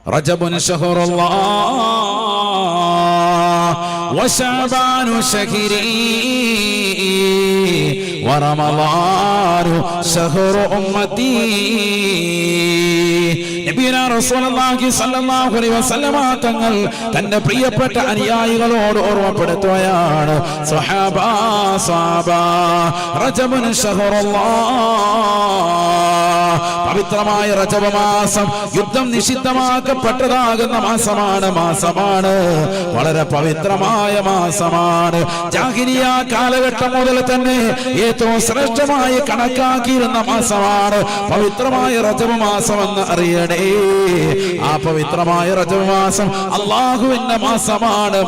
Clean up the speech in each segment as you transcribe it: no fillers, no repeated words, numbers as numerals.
റജബുൻ ശഹറുല്ലാഹ് വശഅബാനു ശഹരി വറമളാനു ശഹറു ഉമ്മത്തി. നബിയുനാ റസൂലുള്ളാഹി സ്വല്ലല്ലാഹു അലൈഹി വസല്ലമ തങ്ങൾ തന്റെ പ്രിയപ്പെട്ട അനുയായികളോട് ഓർമ്മപ്പെടുത്തുകയാണ്, സ്വഹാബാ റജബുൻ ശഹറുല്ലാഹ്, പവിത്രമായ റജബ് മാസം യുദ്ധം നിഷിദ്ധമാക്കപ്പെട്ടതാകുന്ന മാസമാണ്. വളരെ പവിത്രമായ മാസമാണ്. ജാഹിലിയ്യ കാലഘട്ടം മുതൽ തന്നെ ഏറ്റവും ശ്രേഷ്ഠമായി കണക്കാക്കിയിരുന്ന മാസമാണ് പവിത്രമായ റജബ് മാസം എന്ന് അറിയണേ. ആ പവിത്രമായ റജബ് മാസം അല്ലാഹുവിന്റെ മാസമാണ്.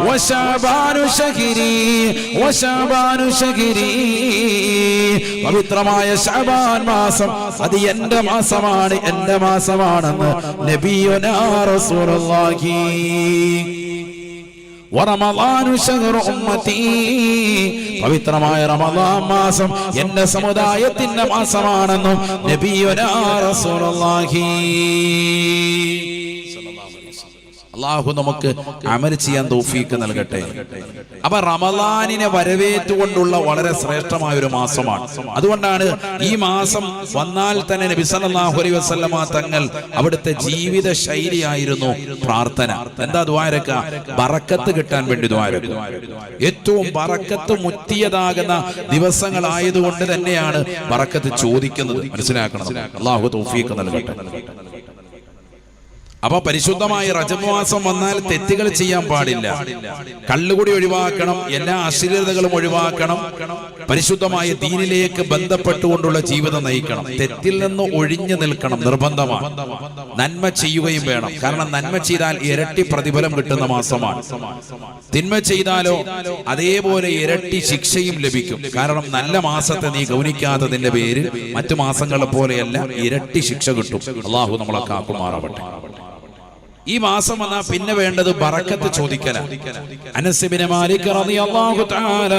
വശഅബാനു ശഹരി, പവിത്രമായ ശഅബാൻ മാസം അത് എന്റെ മാസമാണെന്ന് നബിയുനാ റസൂലുള്ളാഹി. വറമളാനു ശഹറു ഉമ്മത്തി, പവിത്രമായ റമളാൻ മാസം എന്റെ സമുദായത്തിന്റെ മാസമാണെന്നും നബിയുനാ റസൂലുള്ളാഹി. അല്ലാഹു നമുക്ക് അമൽ ചെയ്യാൻ തൗഫീഖ് നൽകട്ടെ. അപ്പൊ റമളാനിനെ വരവേറ്റുകൊണ്ടുള്ള വളരെ ശ്രേഷ്ഠമായ ഒരു മാസമാണ്. അതുകൊണ്ടാണ് ഈ മാസം വന്നാൽ തന്നെ നബി സല്ലല്ലാഹു അലൈഹി വസല്ലമ തങ്ങൾ അവിടുത്തെ ജീവിത ശൈലിയായിരുന്നു പ്രാർത്ഥന. എന്താ ദുആരക്ക? ബറക്കത്ത് കിട്ടാൻ വേണ്ടി ദുആരക്ക. ഏറ്റവും ബറക്കത്ത് മുറ്റിയതാകുന്ന ദിവസങ്ങളായതുകൊണ്ട് തന്നെയാണ് ബറക്കത്ത് ചോദിക്കുന്നത്. മനസ്സിലാക്കണം. അല്ലാഹു തൗഫീഖ് നൽകട്ടെ. അപ്പൊ പരിശുദ്ധമായ റജബ് മാസം വന്നാൽ തെറ്റുകൾ ചെയ്യാൻ പാടില്ല. കള്ളുകുടി ഒഴിവാക്കണം, എല്ലാ അശ്ലീലതകളും ഒഴിവാക്കണം, പരിശുദ്ധമായ ദീനിലേക്ക് ബന്ധപ്പെട്ടുകൊണ്ടുള്ള ജീവിതം നയിക്കണം, തെറ്റിൽ നിന്ന് ഒഴിഞ്ഞു നിൽക്കണം, നിർബന്ധമാണ്. നന്മ ചെയ്യുകയും വേണം. കാരണം നന്മ ചെയ്താൽ ഇരട്ടി പ്രതിഫലം കിട്ടുന്ന മാസമാണ്. തിന്മ ചെയ്താലോ അതേപോലെ ഇരട്ടി ശിക്ഷയും ലഭിക്കും. കാരണം നല്ല മാസത്തെ നീ ഗൗനിക്കാത്തതിന്റെ പേരിൽ മറ്റു മാസങ്ങളെ പോലെയല്ല, ഇരട്ടി ശിക്ഷ കിട്ടും. അല്ലാഹു നമ്മളെ കാക്കുമാറാവട്ടെ. ഈ മാസം വന്നാൽ പിന്നെ വേണ്ടത് ബറക്കത്ത് ചോദിക്കലാണ്. അനസ് ഇബ്നു മാലിക് റളിയല്ലാഹു തആല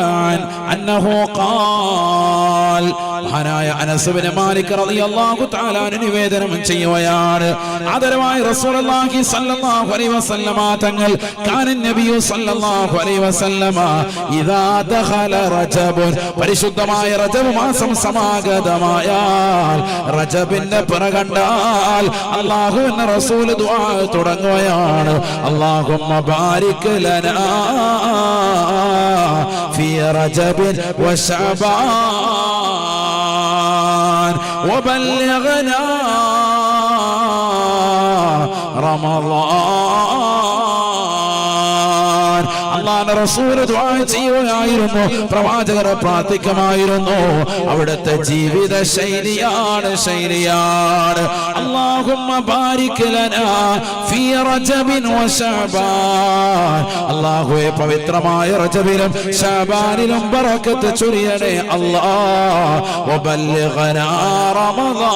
അൻഹു ഖാൽ, മഹാനായ അനസ് ഇബ്നു മാലിക് റളിയല്ലാഹു തആല നിവേദനം ചെയ്യുകയാണ്, ആദരവായ റസൂലുള്ളാഹി സ്വല്ലല്ലാഹു അലൈഹി വസല്ലമ തങ്ങൾ കാന നബിയു സ്വല്ലല്ലാഹു അലൈഹി വസല്ലമ ഇദാ ദഖല റജബ്, പരിശുദ്ധമായ റജബ് മാസം സമാഗതമായാൽ, റജബിന്റെ പിറ കണ്ടാൽ അല്ലാഹുവിന്റെ റസൂൽ ദുആ തുടങ്ങുകയാണ്, അല്ലാഹുമ്മ ബാരിക് ലനാ ഫീ റജബിൻ വശഅബാൻ വബല്ലിഗ്നാ റമളാൻ. അല്ലാഹുവിന്റെ റസൂൽ ദുആ ചെയ്യുകയായിരുന്നു, പ്രവാചകർ പ്രാർത്ഥിക്കുമായിരുന്നു. അവിടുത്തെ ജീവിത ശൈലിയാണ് അല്ലാഹുമ്മ ബാരിക് ലനാ ഫീ റജബിൻ വശഅബാൻ, അല്ലാഹുവേ പവിത്രമായ റജബിലും ശഅബാനിലും ബറക്കത്ത് ചൊരിയണേ അല്ലാഹ്. വബല്ലിഗ്നാ റമളാൻ,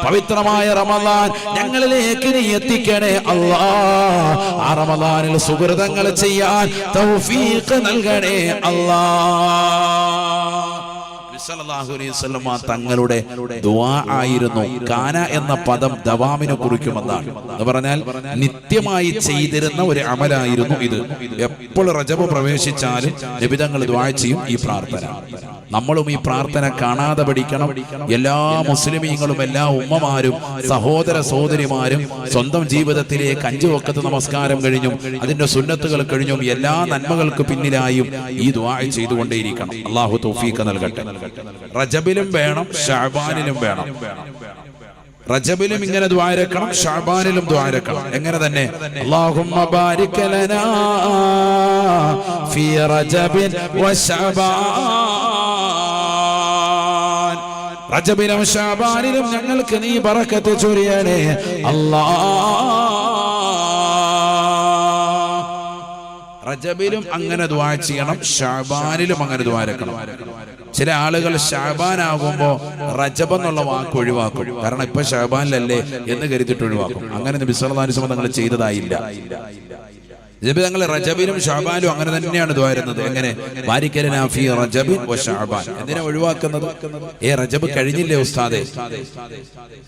പവിത്രമായ റമളാൻ ഞങ്ങളിലേക്ക് നീ എത്തിക്കണേ അല്ലാഹ്. ആ റമളാനിൽ സുകൃതങ്ങൾ ചെയ്യാൻ തൗഫീഖ് നൽകണേ അല്ലാഹ്. സല്ലല്ലാഹു അലൈഹി വസല്ലം തങ്ങളുടെ ദുആ ആയിരുന്നു. കാന എന്ന പദം ദവാമിനെ കുറിക്കുമെന്നാണ്. എന്ന് പറഞ്ഞാൽ നിത്യമായി ചെയ്തിരുന്ന ഒരു അമലായിരുന്നു ഇത്. എപ്പോൾ റജബ് പ്രവേശിച്ചാലും നബി തങ്ങൾ ദുആ ചെയ്യും ഈ പ്രാർത്ഥന. നമ്മളും ഈ പ്രാർത്ഥന കാണാതെ പഠിക്കണം. എല്ലാ മുസ്ലിമീങ്ങളും എല്ലാ ഉമ്മമാരും സഹോദര സഹോദരിമാരും സ്വന്തം ജീവിതത്തിലേക്ക് 5 വഖത്ത് നമസ്കാരം കഴിഞ്ഞും അതിന്റെ സുന്നത്തുകൾ കഴിഞ്ഞും എല്ലാ നന്മകൾക്ക് പിന്നിലായും ഈ ദുആ ചെയ്തുകൊണ്ടേയിരിക്കണം. അല്ലാഹു തൗഫീഖ് നൽകട്ടെ. റജബിലും വേണം, ശഅബാനിലും വേണം. റജബിലും ഇങ്ങനെ ദുആരക്കണം, ശഅബാനിലും ദുആരക്കണം. എങ്ങനെ തന്നെ? അല്ലാഹുമ്മ ബാരിക് ലനാ ഫീ റജബിൻ വശഅബാൻ, റജബിലും ശഅബാനിലും ഞങ്ങൾക്ക് നീ ബറക്കത്ത് ചൊരിയണേ അല്ലാഹ്. റജബിലും അങ്ങനെ ദുആ ചെയ്യണം, ശഅബാനിലും അങ്ങനെ ദുആരക്കണം. ചില ആളുകൾ ശഅബാൻ ആകുമ്പോ റജബ് എന്നുള്ള വാക്ക് ഒഴിവാക്കും. കാരണം ഇപ്പൊ ശഅബാനിലല്ലേ എന്ന് കരുതിയിട്ട് ഒഴിവാക്കും. അങ്ങനെ നബി സല്ലല്ലാഹു അലൈഹി വസല്ലം തങ്ങൾ ചെയ്തതായില്ല. ഞങ്ങൾ റജബിലും ഷഅബാനും അങ്ങനെ തന്നെയാണ് ദുആ ചെയ്യുന്നത്. എങ്ങനെ? ബാരിക് ലനാ ഫീ റജബിൻ വ ഷഅബാൻ. എന്തിനാ ഒഴിവാക്കുന്നത്? റജബ് കഴിഞ്ഞില്ലേ ഉസ്താദേ?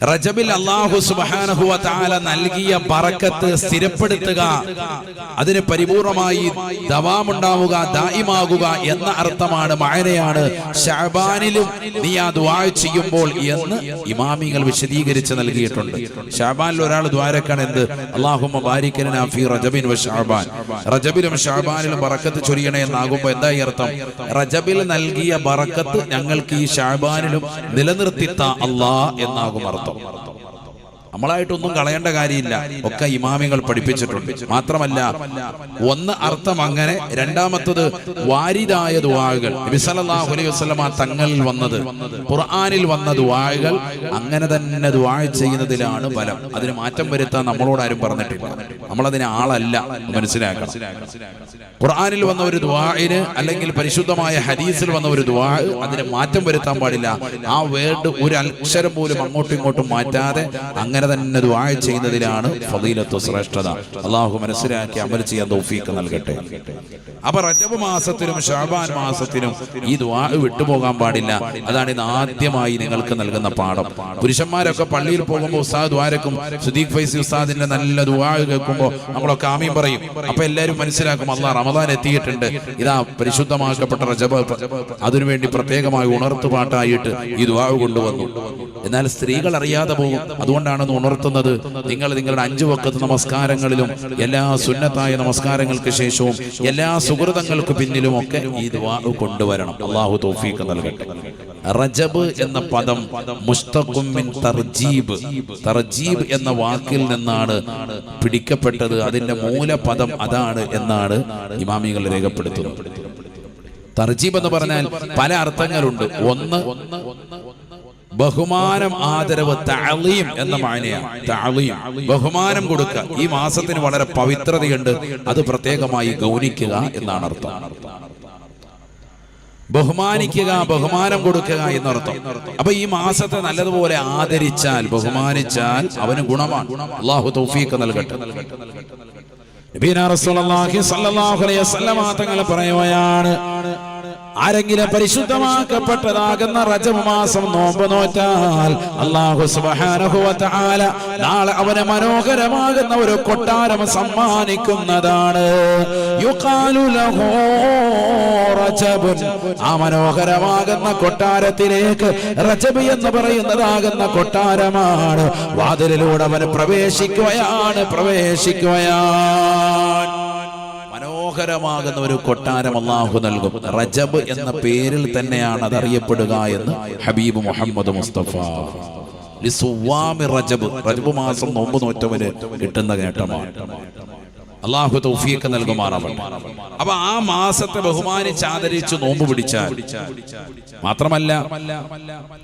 റജബിൽ അല്ലാഹു സുബ്ഹാനഹു വ തആല നൽകിയ ബറക്കത്ത് സ്ഥിരപ്പെടുത്തുക, അതിന് പരിപൂർണമായി ദവാമുണ്ടാവുക, ദായിമാകുക എന്ന അർത്ഥമാണ്, മഅനയാണ് ഷഅബാനിലും നീ ആ ദുആ ചെയ്യുമ്പോൾ എന്ന് ഇമാമികൾ വിശദീകരിച്ച് നൽകിയിട്ടുണ്ട്. ഷഅബാനിൽ ഒരാൾ ദുആരക്കാണ് എന്ത്? അല്ലാഹുമ്മ ബാരിക് ലനാ ഫീ റജബിൻ വ ഷഅബാൻ. റജബിലും ഷഅബാനിലും ബറക്കത്ത് ചൊരിയണേ എന്നാകുമ്പോ എന്തായി അർത്ഥം? റജബിൽ നൽകിയ ബറക്കത്ത് ഞങ്ങൾക്ക് ഈ ഷഅബാനിലും നിലനിർത്തിത്ത അല്ലാഹ് എന്നാകും അർത്ഥം. നമ്മളായിട്ടൊന്നും കളയേണ്ട കാര്യമില്ല, ഒക്കെ ഇമാമികൾ പഠിപ്പിച്ചിട്ടുണ്ട്. മാത്രമല്ല, ഒന്ന് അർത്ഥം അങ്ങനെ, രണ്ടാമത്തത് വാരിദായ ദുആകൾ, നബി സല്ലല്ലാഹു അലൈഹി വസല്ലമ തങ്ങളിൽ വന്നത്, ഖുർആനിൽ വന്ന ദുആകൾ അങ്ങനെ തന്നെ ദുആ ചെയ്യുന്നതിലാണ് ബലം. അതിന് മാറ്റം വരുത്താൻ നമ്മളോട് ആരും പറഞ്ഞിട്ടില്ല. നമ്മളതിന് ആളല്ല, മനസ്സിലാക്കണം. ഖുർആനിൽ വന്ന ഒരു ദുആഇന് അല്ലെങ്കിൽ പരിശുദ്ധമായ ഹദീസിൽ വന്ന ഒരു ദുആ, അതിന് മാറ്റം വരുത്താൻ പാടില്ല. ആ വേർഡ് ഒരു അക്ഷരം പോലും അങ്ങോട്ടും ഇങ്ങോട്ടും മാറ്റാതെ അങ്ങനെ തന്നെ ദുആ ചെയ്യുന്നതിലാണ് ഫളീലത്ത്, ശ്രേഷ്ഠത. അല്ലാഹു മനസ്സിലാക്കി അമൽ ചെയ്യാൻ തൗഫീഖ് നൽകട്ടെ. അപ്പൊ റജബ് മാസത്തിലും ശഅബാൻ മാസത്തിലും ഈ ദുആ വിട്ടുപോകാൻ പാടില്ല. അതാണ് ഇന്ന് ആദ്യമായി നിങ്ങൾക്ക് നൽകുന്ന പാഠം. പുരുഷന്മാരൊക്കെ പള്ളിയിൽ പോകുമ്പോൾ ഉസ്താദ് ദുആരക്കും, സുദീഖ് ഫൈസി ഉസ്താദിന്റെ നല്ല ദുആ കേൾക്കുമ്പോൾ നമ്മളൊക്കെ ആമീൻ പറയും. അപ്പൊ എല്ലാവരും മനസ്സിലാക്കും അല്ലാഹ് റമദാൻ എത്തിയിട്ടുണ്ട്, ഇതാ പരിശുദ്ധമാക്കപ്പെട്ട റജബ്, അതിനുവേണ്ടി പ്രത്യേകമായി ഉണർത്തുപാട്ടായിട്ട് ഈ ദുആ കൊണ്ടുവന്നു. എന്നാൽ സ്ത്രീകൾ അറിയാതെ പോകും. അതുകൊണ്ടാണ് ഉണർത്തുന്നത്. നിങ്ങൾ നിങ്ങളുടെ 5 വഖത്ത് നമസ്കാരങ്ങളിലും എല്ലാ സുന്നത്തായ നമസ്കാരങ്ങൾക്ക് ശേഷവും എല്ലാ സുഹൃതങ്ങൾക്ക് പിന്നിലും ഒക്കെ ഈ ദുആ കൊണ്ടുവരണം. അല്ലാഹു തൗഫീഖ് നൽകട്ടെ. റജബ് എന്ന പദം മുസ്തഖും മിൻ തർജീബ്, തർജീബ് എന്ന വാക്കിൽ നിന്നാണ് പിടിക്കപ്പെട്ടത്. അതിന്റെ മൂലപദം അതാണ് എന്നാണ് ഇമാമികൾ രേഖപ്പെടുത്തുന്നത്. തർജീബ് എന്ന് പറഞ്ഞാൽ പല അർത്ഥങ്ങളുണ്ട്. ഒന്ന് ബഹുമാനം, ആദരവ്, തഅലീം എന്ന മഅനയാണ്. തഅലീം, ബഹുമാനം കൊടുക്കുക. ഈ മാസത്തിന് വളരെ പവിത്രതയുണ്ട്, അത് പ്രത്യേകമായി ഗൗനിക്കുക എന്നാണ് അർത്ഥം. ബഹുമാനിക്കുക, ബഹുമാനം കൊടുക്കുക എന്നർത്ഥം. അപ്പൊ ഈ മാസത്തെ നല്ലതുപോലെ ആദരിച്ചാൽ, ബഹുമാനിച്ചാൽ അവന് ഗുണമാണ്. അല്ലാഹു തൗഫീഖ് നൽകട്ടെ. നബിയുനാ റസൂലുള്ളാഹി സ്വല്ലല്ലാഹു അലൈഹി വസല്ലം തങ്ങൾ പറയുകയാണ്, ആരെങ്കിലും പരിശുദ്ധമാക്കപ്പെട്ടതാകുന്ന റജബ് മാസം നോമ്പ് നോറ്റാൽ അല്ലാഹു സുബ്ഹാനഹു വ തആല നാളെ അവന് മനോഹരമാകുന്ന ഒരു കൊട്ടാരം സമ്മാനിക്കുന്നതാണ്. യുഖാലു ലഹു റജബ്. ആ മനോഹരമാകുന്ന കൊട്ടാരത്തിലേക്ക്, റജബ് എന്ന് പറയുന്നതാകുന്ന കൊട്ടാരമാണ്, വാതിലിലൂടെ അവൻ പ്രവേശിക്കുകയാണ്. മനോഹരമാകുന്ന ഒരു കൊട്ടാരം അല്ലാഹു നൽകും. റജബ് എന്ന പേരിൽ തന്നെയാണ് അതറിയപ്പെടുക എന്ന് ഹബീബ് മുഹമ്മദ് മുസ്തഫ. റജബ്, റജബ് മാസം നോമ്പ് നോറ്റവന് കിട്ടുന്ന നേട്ടമാണ്. അല്ലാഹു തൗഫീഖ് നൽകുമാറാവട്ടെ. അപ്പൊ ആ മാസത്തെ ബഹുമാനിച്ച് ആദരിച്ച് നോമ്പ് പിടിച്ചാൽ മാത്രമല്ല,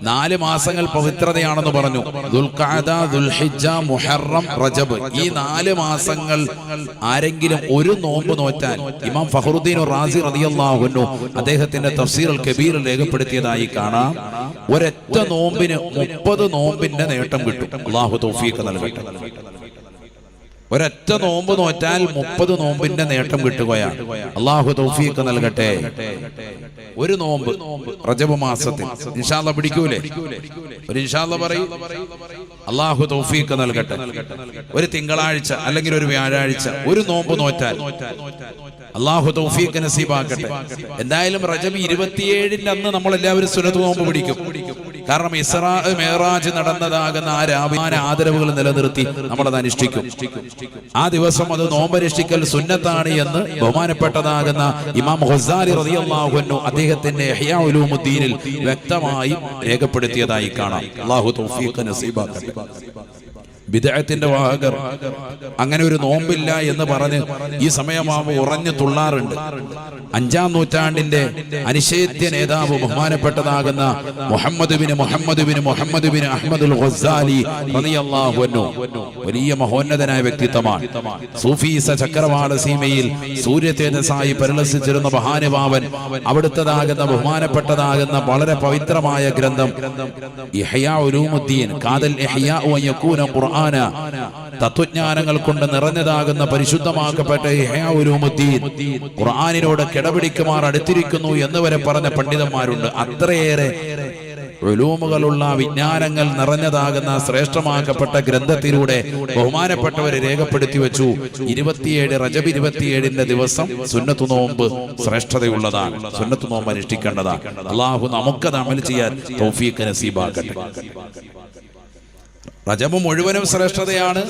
4 മാസങ്ങൾ പവിത്രതയാണെന്ന് പറഞ്ഞു. ദുൽഖഅദ, ദുൽഹിജ്ജ, മുഹറം, റജബ്. ഈ 4 മാസങ്ങൾ ആരെങ്കിലും ഒരു നോമ്പ് നോറ്റാൽ, ഇമാം ഫഖറുദ്ദീൻ റാസി റളിയല്ലാഹു അൻഹു അദ്ദേഹത്തിന്റെ തഫ്സീർ അൽ കബീറിൽ രേഖപ്പെടുത്തിയതായി കാണാം. ഒരൊറ്റ നോമ്പിന് 30 നോമ്പിന്റെ നേട്ടം കിട്ടും. അല്ലാഹു തൗഫീഖ് നൽകട്ടെ. ഒരൊറ്റ നോമ്പ് നോറ്റാൽ 30 നോമ്പിന്റെ നേട്ടം കിട്ടുകയാണ്. അല്ലാഹു തൗഫീഖ് നൽകട്ടെ. ഒരു നോമ്പ് റജബ് മാസത്തിൽ ഇൻഷാ അല്ലാഹ് പിടിക്കൂലേ? ഒരു ഇൻഷാ അല്ലാഹ് പറയും. അല്ലാഹു തൗഫീഖ് നൽകട്ടെ. ഒരു തിങ്കളാഴ്ച അല്ലെങ്കിൽ ഒരു വ്യാഴാഴ്ച ഒരു നോമ്പ് നോറ്റാൽ അല്ലാഹു തൗഫീഖ് നസീബാക്കട്ടെ. എന്തായാലും റജബ് 27-ന്റെ അന്ന് നമ്മൾ എല്ലാവരും സുന്നത്ത് നോമ്പ് പിടിക്കും. കാരണം ഇസ്രാ മിഅ്റാജ് നടന്നതാകുന്ന ആ രാവിലെ ആദരവുകൾ നിലനിർത്തി നമ്മളത് അനുഷ്ഠിക്കും. ആ ദിവസം അത് നോമ്പനുഷ്ഠിക്കൽ സുന്നത്താണ് എന്ന് ബഹുമാനപ്പെട്ടതാകുന്ന ഇമാം ഗസാലി റളിയല്ലാഹു അൻഹു അദ്ദേഹത്തിന്റെ ഇഹ്യാ ഉലൂമുദ്ദീനിൽ വ്യക്തമായി രേഖപ്പെടുത്തിയതായി കാണാം. അല്ലാഹു തൗഫീഖ് നസീബാക്കട്ടെ. ബിദ്അത്തിന്റെ വാഹകർ അങ്ങനെ ഒരു നോമ്പില്ല എന്ന് പറഞ്ഞ് ഈ സമയമാവുമ്പോൾ ഉറഞ്ഞു തുള്ളാറുണ്ട്. 5-ാം നൂറ്റാണ്ടിന്റെ അനിഷേധ്യ നേതാവ് ബഹുമാനപ്പെട്ടതാകുന്ന മുഹമ്മദ് ബിൻ അഹ്മദുൽ ഗസാലി റളിയല്ലാഹു അൻഹു വലിയ മഹോന്നതനായ വ്യക്തിത്വമാണ്. സൂഫീസ ചക്രവാള സീമയിൽ സൂര്യതേജസ്സായി പരിലസിച്ചിരുന്ന മഹാനുഭാവൻ. അവിടുത്തതാകുന്ന ബഹുമാനപ്പെട്ടതാകുന്ന വളരെ പവിത്രമായ ഗ്രന്ഥം ഇഹ്യാ ഉലൂമുദ്ദീൻ, കാദൽ ഇഹ്യാ വ യകൂന ഖുർആന, തത്വജ്ഞാനങ്ങൾ കൊണ്ട് നിറഞ്ഞതാകുന്ന പരിശുദ്ധമാക്കപ്പെട്ട ഇഹ്യാ ഉലൂമുദ്ദീൻ ഖുർആനിനോട് കിടപിടിക്കുമാർ അടുത്തിരിക്കുന്നു എന്ന് വരെ പറഞ്ഞ പണ്ഡിതന്മാരുണ്ട്. അത്രയേറെ ഉലൂമുകളുള്ള വിജ്ഞാനങ്ങൾ നിറഞ്ഞതാകുന്ന ശ്രേഷ്ഠമാക്കപ്പെട്ട ഗ്രന്ഥത്തിലൂടെ ബഹുമാനപ്പെട്ടവരെ രേഖപ്പെടുത്തി വെച്ചു. 27 റജബ് 27 ദിവസം സുന്നത്തു നോമ്പ് ശ്രേഷ്ഠതയുള്ളതാണ്. സുന്നത്തു നോമ്പ് അനുഷ്ഠിക്കേണ്ടതാണ്. അള്ളാഹു നമുക്കത് അമൽ ചെയ്യാൻ തൗഫീഖ് നസീബാക്കട്ടെ. റജബ് മുഴുവനും ശ്രേഷ്ഠതയാണ്.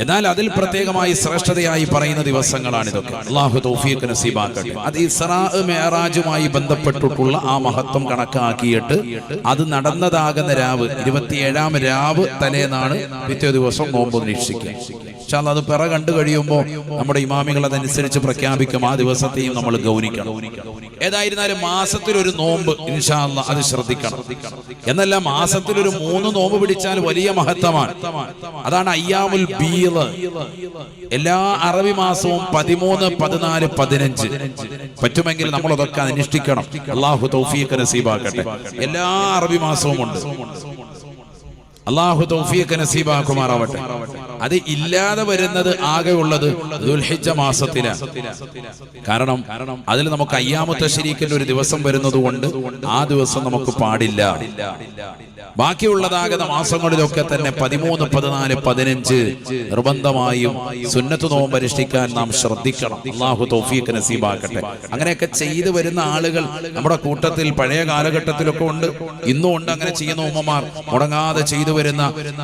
എന്നാൽ അതിൽ പ്രത്യേകമായി ശ്രേഷ്ഠതയായി പറയുന്ന ദിവസങ്ങളാണ് ഇതൊക്കെ. അല്ലാഹു തൗഫീഖ് നസീബാക്കട്ടെ. അത് ഇസ്റാ മിഅ്റാജുമായി ബന്ധപ്പെട്ടിട്ടുള്ള ആ മഹത്വം കണക്കാക്കിയിട്ട് അത് നടന്നതാകുന്ന രാവ് 27-ാം രാവ് തലേന്നാണ് പിറ്റേ ദിവസം നോമ്പ് നിരീക്ഷിക്കുക. ഇൻഷാ അല്ലാഹ് അത് പിറ കണ്ടു കഴിയുമ്പോൾ നമ്മുടെ ഇമാമികൾ അതനുസരിച്ച് പ്രഖ്യാപിക്കും. ആ ദിവസത്തെയും നമ്മൾ ഗൗനിക്കണം. ഏതായിരുന്നാലും മാസത്തിൽ ഒരു നോമ്പ് ഇൻഷാ അല്ലാഹ് അത് ശ്രദ്ധിക്കണം. എന്നല്ല മാസത്തിൽ ഒരു 3 നോമ്പ് പിടിച്ചാൽ വലിയ മഹത്വമാണ്. അതാണ് അയ്യാമുൽ ബീദ്. എല്ലാ അറബി മാസവും 13, 14, 15 പറ്റുമെങ്കിൽ നമ്മൾ അതൊക്കെ അനുഷ്ഠിക്കണം. അല്ലാഹു തൗഫീഖ് നസീബാക്കട്ടെ. എല്ലാ അറബി മാസവും ഉണ്ട്. അല്ലാഹു തൗഫീഖ് നസീബാക്കുമാറാവട്ടെ. അത് ഇല്ലാതെ വരുന്നത് ആകെ ഉള്ളത് ദുൽഹിജ്ജ മാസത്തിലാണ്. കാരണം അതിൽ നമുക്ക് അയ്യാമു തശ്രീഖിന്റെ ഒരു ദിവസം വരുന്നത് കൊണ്ട് ആ ദിവസം നമുക്ക് പാടില്ല. ബാക്കിയുള്ളതാകുന്ന മാസങ്ങളിലൊക്കെ തന്നെ 13, 14, 15 നിർബന്ധമായും സുന്നത്ത് നോമ്പ് അനുഷ്ഠിക്കാൻ നാം ശ്രദ്ധിക്കണം. അല്ലാഹു തൗഫീഖ് നസീബാക്കട്ടെ. അങ്ങനെയൊക്കെ ചെയ്തു വരുന്ന ആളുകൾ നമ്മുടെ കൂട്ടത്തിൽ പഴയ കാലഘട്ടത്തിലൊക്കെ ഉണ്ട്, ഇന്നും ഉണ്ട്. അങ്ങനെ ചെയ്യുന്ന ഉമ്മമാർ മുടങ്ങാതെ ചെയ്തു വരുന്ന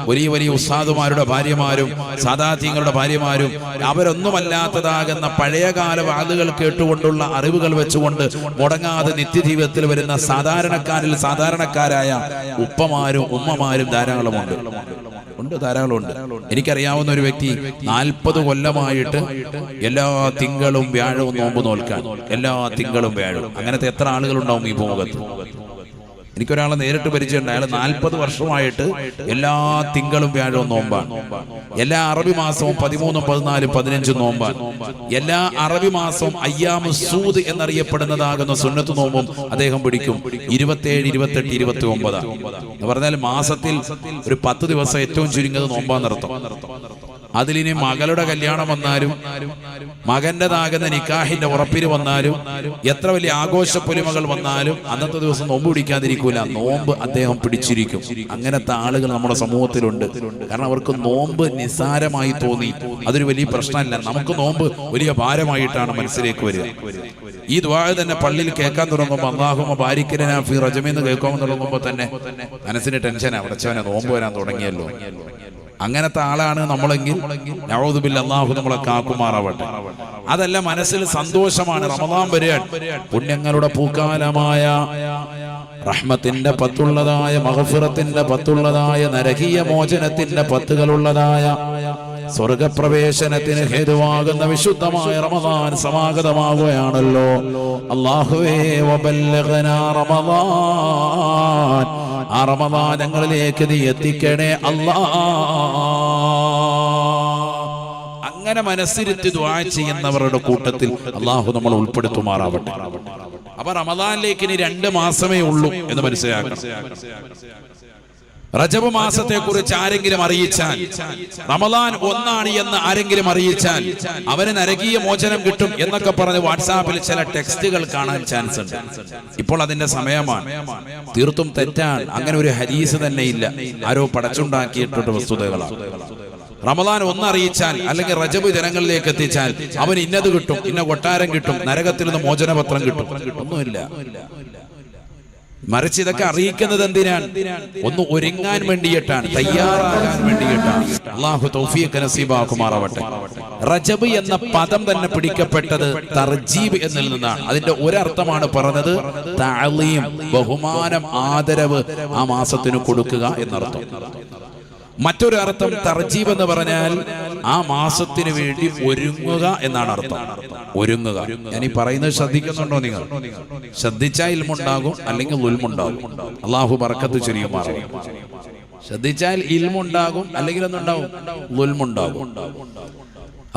വലിയ വലിയ ഉസ്താദുമാരുടെ ഭാര്യമാരും സാദാത്യങ്ങളുടെ ഭാര്യമാരും അവരൊന്നുമല്ലാത്തതാകുന്ന പഴയകാല വാദുകൾ കേട്ടുകൊണ്ടുള്ള അറിവുകൾ വെച്ചുകൊണ്ട് മുടങ്ങാതെ നിത്യജീവിതത്തിൽ വരുന്ന സാധാരണക്കാരിൽ സാധാരണക്കാരായ ഉപ്പമാരും ഉമ്മമാരും ധാരാളമുണ്ട്. ധാരാളമുണ്ട്. എനിക്കറിയാവുന്ന ഒരു വ്യക്തി 40 കൊല്ലമായിട്ട് എല്ലാ തിങ്കളും വ്യാഴവും നോമ്പ് നോൽക്കാൻ, എല്ലാ തിങ്കളും വ്യാഴവും. അങ്ങനത്തെ എത്ര ആളുകളുണ്ടാവും ഈ ഭൂമുഖത്ത്? എനിക്കൊരാളെ നേരിട്ട് പരിചയമുണ്ട്. അയാൾ 40 വർഷമായിട്ട് എല്ലാ തിങ്കളും വ്യാഴവും നോമ്പാണ്. എല്ലാ അറബി മാസവും 13, 14, 15 നോമ്പാണ്. എല്ലാ അറബി മാസവും അയ്യാമു സൂദ് എന്നറിയപ്പെടുന്നതാകുന്ന സുന്നത്ത് നോമ്പും അദ്ദേഹം പിടിക്കും. 27, 28, 29 എന്ന് പറഞ്ഞാൽ മാസത്തിൽ ഒരു 10 ദിവസം ഏറ്റവും ചുരുങ്ങിയത് നോമ്പാന്നർത്ഥം. അതിലിനി മകളുടെ കല്യാണം വന്നാലും മകന്റേതാകുന്ന നിക്കാഹിന്റെ ഉറപ്പിന് വന്നാലും എത്ര വലിയ ആഘോഷപ്പൊലിമകൾ വന്നാലും അന്നത്തെ ദിവസം നോമ്പ് പിടിക്കാതിരിക്കൂല. നോമ്പ് അദ്ദേഹം പിടിച്ചിരിക്കും. അങ്ങനത്തെ ആളുകൾ നമ്മുടെ സമൂഹത്തിലുണ്ട്. കാരണം അവർക്ക് നോമ്പ് നിസ്സാരമായി തോന്നി. അതൊരു വലിയ പ്രശ്നമല്ല. നമുക്ക് നോമ്പ് വലിയ ഭാരമായിട്ടാണ് മനസ്സിലേക്ക് വരിക. ഈ ദുആ തന്നെ പള്ളിയിൽ കേൾക്കാൻ തുടങ്ങുമ്പോൾ അല്ലാഹുമ്മ ബാരിക് ലനാ ഫീ റജബിന്ന് കേൾക്കാൻ തുടങ്ങുമ്പോൾ തന്നെ മനസ്സിന് ടെൻഷനാ. അടച്ചവനെ നോമ്പ് വരാൻ തുടങ്ങിയല്ലോ. അങ്ങനത്തെ ആളാണ് നമ്മളെങ്കിൽ നഊദു ബില്ലാഹ്, അല്ലാഹു നമ്മളെ കാക്കുമാറാവട്ടെ. അതല്ല, മനസ്സിൽ സന്തോഷമാണ്. റമദാൻ വരികയാണ്, പുണ്യങ്ങളുടെ പൂക്കാലമായ റഹ്മത്തിന്റെ പത്തുള്ളതായ, മഗ്ഫിറത്തിന്റെ പത്തുള്ളതായ, നരകീയ മോചനത്തിന്റെ പത്തുകളുള്ളതായ, സ്വർഗപ്രവേശനത്തിന് ഹേതുവാകുന്ന വിശുദ്ധമായ റമദാൻ സമാഗതമാകുകയാണല്ലോ. അല്ലാഹുവേ വബല്ലഗ്നാ റമദാൻ, ആ റമദാൻ ഞങ്ങളിലേക്ക് നീ എത്തിക്കണേ അല്ലാ. അങ്ങനെ മനസ്സിരുത്തി ദുആ ചെയ്യുന്നവരുടെ കൂട്ടത്തിൽ അല്ലാഹു നമ്മൾ ഉൾപ്പെടുത്തുമാറാവട്ടെ. അപ്പൊ റമദാനിലേക്ക് ഇനി 2 മാസമേ ഉള്ളൂ എന്ന് മനസ്സിലാക്കണം. റജബ് മാസത്തെ കുറിച്ച് ആരെങ്കിലും അറിയിച്ചാൽ, റമദാൻ 1 എന്ന് ആരെങ്കിലും അറിയിച്ചാൽ അവന് നരകീയ മോചനം കിട്ടും എന്നൊക്കെ പറഞ്ഞ് വാട്സാപ്പിൽ ചില ടെക്സ്റ്റുകൾ കാണാൻ ചാൻസ് ഉണ്ട്. ഇപ്പോൾ അതിന്റെ സമയമാണ്. തീർത്തും തെറ്റാണ്. അങ്ങനെ ഒരു ഹദീസ് തന്നെ ഇല്ല. ആരോ പടച്ചുണ്ടാക്കിയിട്ടുള്ള വസ്തുതകളാണ്. റമദാൻ 1 അറിയിച്ചാൽ അല്ലെങ്കിൽ റജബ് ജനങ്ങളിലേക്ക് എത്തിച്ചാൽ അവന് ഇന്നത് കിട്ടും, ഇന്ന കൊട്ടാരം കിട്ടും, നരകത്തിൽ നിന്ന് മോചനപത്രം കിട്ടും, ഒന്നുമില്ല. മറിച്ച് ഇതൊക്കെ അറിയിക്കുന്നത് എന്തിനാണ്? ഒന്ന് ഒരുങ്ങാൻ വേണ്ടിയിട്ടാണ്, തയ്യാറാകാൻ വേണ്ടിയിട്ടാണ്. അല്ലാഹു തൗഫീഖ് നസീബാക്കുമാറാവട്ടെ. റജബ് എന്ന പദം തന്നെ പിടിക്കപ്പെട്ടത് തർജീബ് എന്നിൽ നിന്നാണ്. അതിന്റെ ഒരർത്ഥമാണ് പറഞ്ഞത് തഅലീം, ബഹുമാനം, ആദരവ് ആ മാസത്തിന് കൊടുക്കുക എന്നർത്ഥം. മറ്റൊരു അർത്ഥം തർജീബ് എന്ന് പറഞ്ഞാൽ ആ മാസത്തിന് വേണ്ടി ഒരുങ്ങുക എന്നാണ് അർത്ഥം. ഒരുങ്ങുക. ഞാൻ ഈ പറയുന്നത് ശ്രദ്ധിക്കുന്നുണ്ടോ? നിങ്ങൾ ശ്രദ്ധിച്ചാൽ ഇൽമുണ്ടാകും, അല്ലെങ്കിൽ ഉൽമുണ്ടാകും. അല്ലാഹു ബർക്കത്ത് ചൊരിയുമാറാവട്ടെ. ശ്രദ്ധിച്ചാൽ ഇൽമുണ്ടാകും, അല്ലെങ്കിൽ എന്തുണ്ടാകും? ഉൽമുണ്ടാകും.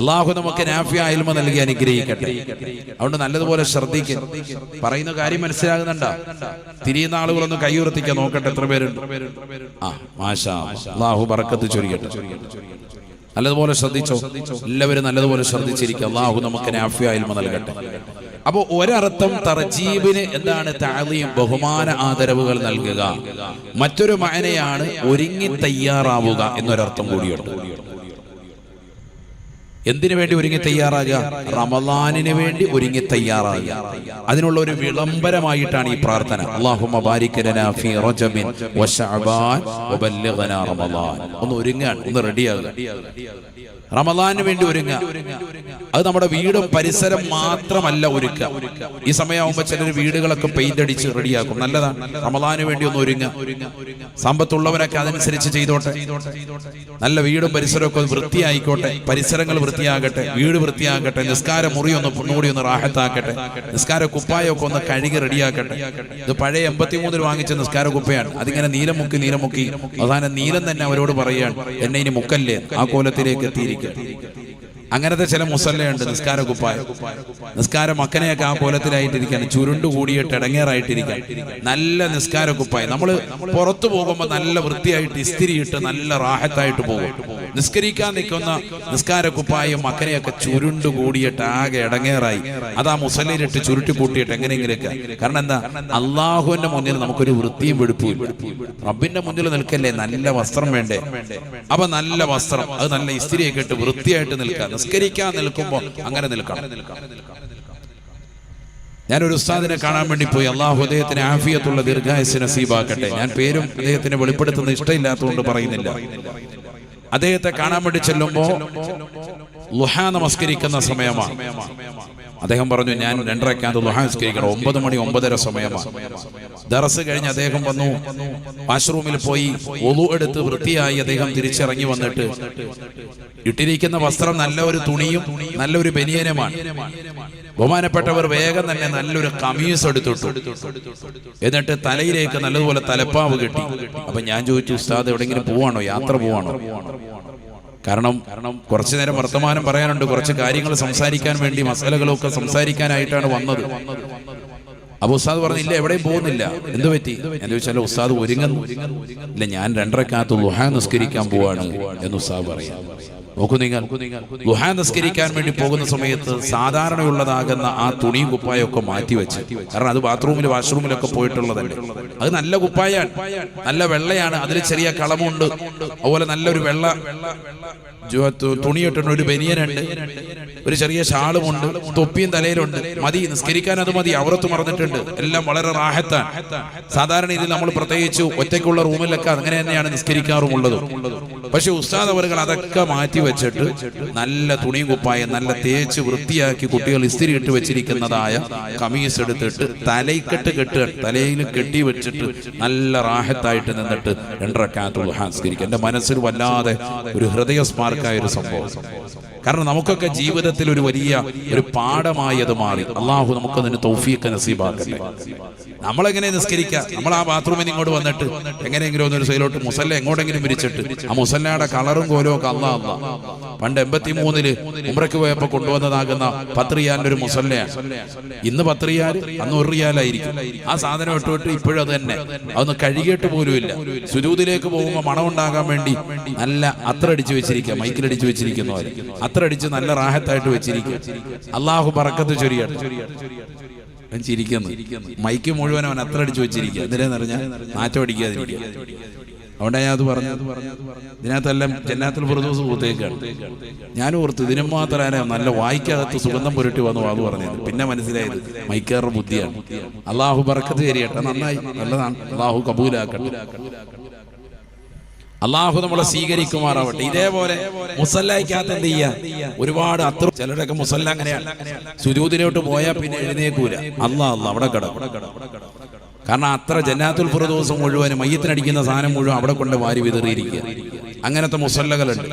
അള്ളാഹു നമുക്ക് നാഫിയ ഇൽമ നൽകി അനുഗ്രഹിക്കട്ടെ. അതുകൊണ്ട് നല്ലതുപോലെ ശ്രദ്ധിക്കുക. പറയുന്ന കാര്യം മനസ്സിലാകുന്നുണ്ടോ? തിരിയുന്ന ആളുകളൊന്ന് കൈയുയർത്തിക്കാൻ നോക്കട്ടെ, എത്ര പേരുണ്ട്? മാഷാ അള്ളാഹു ബറക്കത്ത് ചൊരിയട്ടെ. നല്ലതുപോലെ ശ്രദ്ധിച്ചോ, എല്ലാവരും നല്ലതുപോലെ ശ്രദ്ധിച്ചിരിക്കുക. അള്ളാഹു നമുക്ക് നാഫിയ ഇൽമ നൽകട്ടെ. അപ്പോ ഒരർത്ഥം തർജീബിന് എന്താണ്? തഅലീം, ബഹുമാന ആദരവുകൾ നൽകുക. മറ്റൊരു മഅനയാണ് ഒരുങ്ങി തയ്യാറാവുക എന്നൊരർത്ഥം കൂടിയുണ്ട്. എന്തിനു വേണ്ടി ഒരുങ്ങി തയ്യാറാകുക? റമളാനിന് വേണ്ടി ഒരുങ്ങി തയ്യാറാകുക. അതിനുള്ള ഒരു വിളംബരമായിട്ടാണ് ഈ പ്രാർത്ഥന. അല്ലാഹുമ്മ ബാരിക് ലനാ ഫീ റജബിൻ വശഅബാൻ വബല്ലിഗ്നാ റമളാൻ. ഒന്ന് ഒരുങ്ങാൻ, ഒന്ന് റെഡിയാകുക. റമളാനിന് വേണ്ടി ഒരുങ്ങുക. അത് നമ്മുടെ വീടും പരിസരം മാത്രമല്ല ഒരുക്കുക. ഈ സമയമാകുമ്പോൾ ചിലർ വീടുകളൊക്കെ പെയിന്റ് അടിച്ച് റെഡിയാക്കും. നല്ലതാണ്. റമളാനിന് വേണ്ടി ഒന്ന് ഒരുങ്ങുക. സമ്പത്തുള്ളവരൊക്കെ അതനുസരിച്ച് ചെയ്തോട്ടെ. നല്ല വീടും പരിസരമൊക്കെ വൃത്തിയായിക്കോട്ടെ, പരിസരങ്ങൾ വൃത്തിയാകട്ടെ, വീട് വൃത്തിയാകട്ടെ, നിസ്കാര മുറി ഒന്നുകൂടി ഒന്ന് റാഹത്താക്കട്ടെ, നിസ്കാര കുപ്പായൊക്കെ ഒന്ന് കഴുകി റെഡിയാക്കട്ടെ. ഇത് പഴയ 83 വാങ്ങിച്ച നിസ്കാര കുപ്പയാണ്. അതിങ്ങനെ നീലം മുക്കി അവസാനം നീലം തന്നെ അവരോട് പറയുകയാണ്, എന്നെ ഇനി മുക്കല്ലേ, ആ കോലത്തിലേക്ക് എത്തിയിരിക്കും. അങ്ങനത്തെ ചില മുസല്ലയുണ്ട്, നിസ്കാര കുപ്പായ, നിസ്കാര മക്കനെയൊക്കെ ആ കോലത്തിലായിട്ടിരിക്കാൻ, ചുരുണ്ടു കൂടിയിട്ട് ഇടങ്ങേറായിട്ടിരിക്കാൻ. നല്ല നിസ്കാര കുപ്പായ നമ്മൾ പുറത്തു പോകുമ്പോൾ നല്ല വൃത്തിയായിട്ട് ഇസ്തിരിയിട്ട് നല്ല റാഹത്തായിട്ട് പോകും. നിസ്കരിക്കാൻ നിൽക്കുന്ന നിസ്കാര കുപ്പായും മക്കനെയൊക്കെ ചുരുണ്ടു കൂടിയിട്ട് ആകെ ഇടങ്ങേറായി അതാ മുസല്ലയിലിട്ട് ചുരുട്ടി കൂട്ടിയിട്ട് എങ്ങനെയെങ്കിലൊക്കെ. കാരണം എന്താ? അള്ളാഹുവിന്റെ മുന്നിൽ നമുക്കൊരു വൃത്തിയും വെടുപ്പും ഇല്ല. റബ്ബിന്റെ മുന്നിൽ നിൽക്കല്ലേ, നല്ല വസ്ത്രം വേണ്ടേ? അപ്പൊ നല്ല വസ്ത്രം, അത് നല്ല ഇസ്തിരിയൊക്കെ ഇട്ട് വൃത്തിയായിട്ട് നിൽക്കുക. നിസ്കരിക്കാൻ നിൽക്കുമ്പോൾ അങ്ങനെ നിൽക്കണം. ഞാനൊരു ഉസ്താദിനെ കാണാൻ വേണ്ടി പോയി. അള്ളാഹു അദ്ദേഹത്തിന് ആഫിയത്തുള്ള ദീർഘായുസ്സ് നസീബാക്കട്ടെ. ഞാൻ പേരും അദ്ദേഹത്തിന് വെളിപ്പെടുത്തുന്ന ഇഷ്ടമില്ലാത്തതുകൊണ്ട് പറയുന്നില്ല. അദ്ദേഹത്തെ കാണാൻ വേണ്ടി ചെല്ലുമ്പോ ളുഹാ നമസ്കരിക്കുന്ന സമയമാണ്. അദ്ദേഹം പറഞ്ഞു, ഞാൻ 2 റക്അത്ത് ളുഹാ നമസ്കരിക്കണം. 9 മണി 9:30 സമയമാണ്. ദർസ് കഴിഞ്ഞ് അദ്ദേഹം വന്നു, വാഷ്റൂമിൽ പോയി വുളു എടുത്ത് വൃത്തിയായി അദ്ദേഹം തിരിച്ചിറങ്ങി വന്നിട്ട് ഇട്ടിരിക്കുന്ന വസ്ത്രം നല്ല ഒരു തുണിയും നല്ലൊരു ബനിയനുമാണ്. ബഹുമാനപ്പെട്ടവർ വേഗം തന്നെ നല്ലൊരു കമീസ് എടുത്തിട്ടു. എന്നിട്ട് തലയിലേക്ക് നല്ലതുപോലെ തലപ്പാവ് കെട്ടി. അപ്പൊ ഞാൻ ചോദിച്ചു, ഉസ്താദ് എവിടെയെങ്കിലും പോവാണോ, യാത്ര പോവാണോ? കാരണം കുറച്ചു നേരം വർത്തമാനം പറയാനുണ്ട്, കുറച്ച് കാര്യങ്ങൾ സംസാരിക്കാൻ വേണ്ടി, മസാലകളൊക്കെ സംസാരിക്കാനായിട്ടാണ് വന്നത്. അപ്പൊ ഉസ്താദ് പറഞ്ഞില്ല, എവിടെയും പോകുന്നില്ല. എന്ത് പറ്റി എന്ന് ചോദിച്ചാൽ, ഉസ്താദ് ഒരുങ്ങുന്നു. ഇല്ല, ഞാൻ 2 റക്അത്ത് ളുഹാ നിസ്കരിക്കാൻ പോവാണ് എന്ന് ഉസ്താദ് പറയാം. നോക്കൂ നിങ്ങൾ, ളുഹാ നിസ്കരിക്കാൻ വേണ്ടി പോകുന്ന സമയത്ത് സാധാരണയുള്ളതാകുന്ന ആ തുണിയും കുപ്പായൊക്കെ മാറ്റിവെച്ച്, കാരണം അത് ബാത്റൂമിൽ വാഷ്റൂമിലൊക്കെ പോയിട്ടുള്ളതല്ലേ. അത് നല്ല കുപ്പായാണ്, നല്ല വെള്ളയാണ്, അതിൽ ചെറിയ കളമുണ്ട്. അതുപോലെ നല്ലൊരു വെള്ള തുണിയിട്ടുണ്ട്, ഒരു ബനിയനുണ്ട്, ഒരു ചെറിയ ഷാളുമുണ്ട്, തൊപ്പിയും തലയിലുണ്ട്. മതി, നിസ്കരിക്കാൻ അത് മതി. അവറത്ത് മറന്നിട്ടുണ്ട്. എല്ലാം വളരെ റാഹത്താണ്. സാധാരണ ഇതിൽ നമ്മൾ പ്രത്യേകിച്ച് ഒറ്റയ്ക്കുള്ള റൂമിലൊക്കെ അങ്ങനെ തന്നെയാണ് നിസ്കരിക്കാറുമുള്ളത്. പക്ഷെ ഉസ്താദ് അവറുകൾ അതൊക്കെ മാറ്റി വെച്ചിട്ട് നല്ല തുണിയും കുപ്പായം നല്ല തേച്ച് വൃത്തിയാക്കി കുട്ടികൾ ഇസ്തിരി ഇട്ട് വെച്ചിരിക്കുന്നതായ കമീസ് എടുത്തിട്ട് തലയിക്കെട്ട് കെട്ടുക, തലയിൽ കെട്ടി വെച്ചിട്ട് നല്ല റാഹത്തായിട്ട് നിന്നിട്ട് 2 റക്അത്ത് ളുഹാ നിസ്കരിക്കുക. എന്റെ മനസ്സിൽ വല്ലാതെ ഒരു ഹൃദയസ്മാരകമായ ഒരു സംഭവം. കാരണം നമുക്കൊക്കെ ജീവിതത്തിൽ ഒരു വലിയ ഒരു പാഠമായി അത് മാറി. അള്ളാഹു നമുക്ക് അതിന് തൗഫീഖ് നസീബാക്കട്ടെ. നമ്മളെങ്ങനെ നിസ്കരിക്കുക? നമ്മൾ ആ ബാത്റൂമിൽ ഇങ്ങോട്ട് വന്നിട്ട് എങ്ങനെയെങ്കിലും ഒന്നൊരു സൈലോട്ട് മുസല്ല എങ്ങോട്ടെങ്കിലും വിരിച്ചിട്ട് ആ മുസല്ലയുടെ കളറും കോലും ഒക്കെ അള്ളാ പണ്ട് 83 ഉംറയ്ക്ക് പോയപ്പോ കൊണ്ടുവന്നതാകുന്ന 10 റിയാലിന്റെ ഒരു മുസല്ലയാണ്. ഇന്ന് 10 റിയാൽ, അന്ന് 1 റിയാലായിരിക്കും. ആ സാധനം ഇട്ടുവിട്ട് ഇപ്പോഴും അത് തന്നെ, അതൊന്ന് കഴുകിയിട്ട് പോലും ഇല്ല. സുജൂദിലേക്ക് പോകുമ്പോൾ മണം ഉണ്ടാകാൻ വേണ്ടി നല്ല അത്രടിച്ച് വെച്ചിരിക്കുക, മൈക്കിലടിച്ച് വെച്ചിരിക്കുന്ന പോലെ അത്രടിച്ച് നല്ല റാഹത്തായിട്ട് വെച്ചിരിക്കുക. അള്ളാഹു ബറക്കത്ത് ചൊരിയട്ടെ. ചിരിക്കുന്നു, മൈക്ക് മുഴുവൻ അവൻ അത്ര അടിച്ചു വെച്ചിരിക്കുക. എന്തിനാന്ന് പറഞ്ഞാൽ നാറ്റം അടിക്കാതിരിക്കുക. അതുകൊണ്ടാണ് ഞാൻ അത് പറഞ്ഞത്. ഇതിനകത്തെല്ലാം ജന്നാത്തുൽ ഫിർദൗസ് പൂത്തേക്കാണ്. ഞാൻ ഓർത്തു ഇതിനും മാത്രമല്ല നല്ല വായിക്കകത്ത് സുഗന്ധം പുരട്ടി വന്നു അത് പറഞ്ഞത്. പിന്നെ മനസ്സിലായത് മൈക്കാറുടെ ബുദ്ധിയാണ്. അള്ളാഹു ബറക്കത്ത് ചെയ്യട്ടെ. നന്നായി, നല്ലതാണ്. അള്ളാഹു കബൂലാക്കട്ടെ. അള്ളാഹു നമ്മളെ സ്വീകരിക്കുമാറാവട്ടെ. ഇതേപോലെ മുസല്ലയ്ക്കകത്ത് എന്ത് ചെയ്യാ, ഒരുപാട് അത്ര ചിലരൊക്കെ മുസല്ല അങ്ങനെയാണ്, സുജൂദിലോട്ട് പോയാൽ പിന്നെ എഴുന്നേക്കൂല. അള്ളാഹ് അവിടെ കിടക്കും. കാരണം അത്ര ജന്നാത്തുൽ ഫിർദൗസ് മുഴുവൻ മയ്യത്തിനടിക്കുന്ന സാധനം മുഴുവൻ അവിടെ കൊണ്ട് വാരി വിതറിയിരിക്കുക. അങ്ങനത്തെ മുസല്ലകളുണ്ട്.